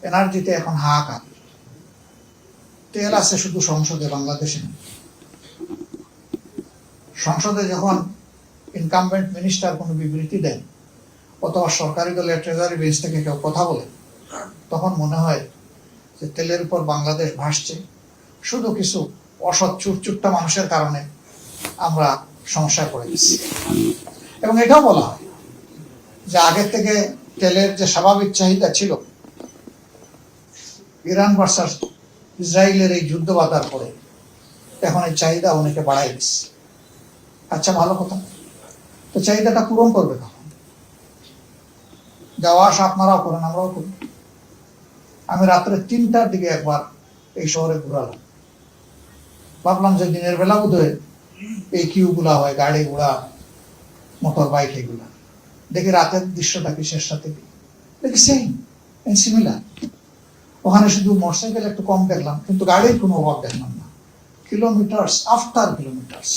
এনার্জিতে এখন হাহাকার। তেল আছে শুধু সংসদে, বাংলাদেশে নেই। সংসদে যখন ইনকামবেন্ট মিনিস্টার কোনো বিবৃতি দেন অথবা সরকারি দলের ট্রেজারি বেঞ্চ থেকে কেউ কথা বলে, তখন মনে হয় যে তেলের উপর বাংলাদেশ ভাসছে, শুধু কিছু অসৎ চুরচুট্টা মানুষের কারণে আমরা সমস্যায় পড়ে গেছি। এবং এটাও বলা হয় যে আগের থেকে তেলের যে স্বাভাবিক চাহিদা ছিল, ইরান ভার্সাস ইসরায়েলের এই যুদ্ধ বাধার পরে এখন এই চাহিদা অনেকে বাড়াই দিচ্ছে। আচ্ছা, ভালো কথা, তো চাহিদাটা পূরণ করবে কখন? যাওয়া আসা আপনারাও করেন, আমরাও করি। আমি রাত্রে 3টার দিকে একবার এই শহরে ঘুরালাম, ভাবলাম যে দিনের বেলা বোধহয় এই কিউ গুলা হয়, গাড়ি ঘোড়া, মোটর বাইক এগুলা। দেখি রাতের দৃশ্যটা কি শেষ রাতে দেখি সেম সিমিলার। ওখানে শুধু মোটরসাইকেল একটু কম দেখলাম, কিন্তু গাড়ির কোনো অভাব দেখলাম না। কিলোমিটার্স আফটার কিলোমিটার্স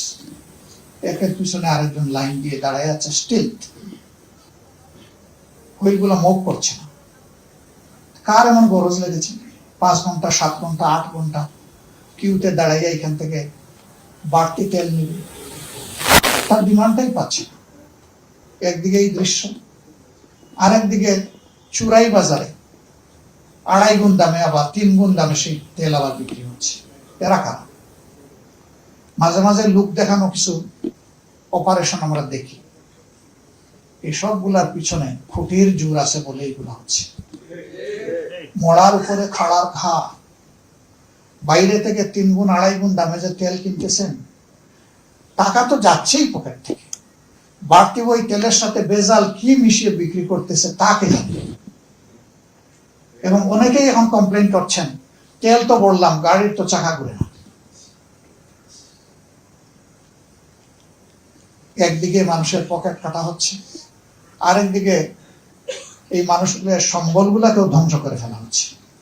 একের পিছনে আরেকজন লাইন দিয়ে দাঁড়ায় আছে, স্টিল হুইলগুলো মুভ করছে না। কার এমন গরজ লেগেছে 5 ঘন্টা 7 ঘন্টা 8 ঘন্টা কিউতে দাঁড়াইয়া এখান থেকে বাড়তি তেল নিবে? তার ডিমান্ডটাই পাচ্ছে না। একদিকে এই দৃশ্য, আরেকদিকে চুরাই বাজারে 2.5 গুণ দামে আবার 3 গুণ দামে সেই তেল আবার বিক্রি হচ্ছে। এরা কারা? মাঝে মাঝে লোক দেখানো কিছু অপারেশন আমরা দেখি, এই সবগুলার পিছনে খুঁটির জোর আছে বলে এইগুলা হচ্ছে। মরার উপরে খাড়ার ঘা। বাইরে থেকে 3 গুণ 2.5 গুণ দামে যে তেল কিনতেছেন, টাকা তো যাচ্ছেই পকেট থেকে, বাড়তি ওই তেলের সাথে বেজাল কি মিশিয়ে বিক্রি করতেছে তাকে জানে। এবং অনেকেই এখন কমপ্লেন করছেন, তেল তো বললাম, গাড়ির তো চাকা ঘুরে না। একদিকে মানুষের পকেট কাটা হচ্ছে, আরেকদিকে এই মানুষগুলোর সম্বলগুলাকেও ধ্বংস করে ফেলা হচ্ছে।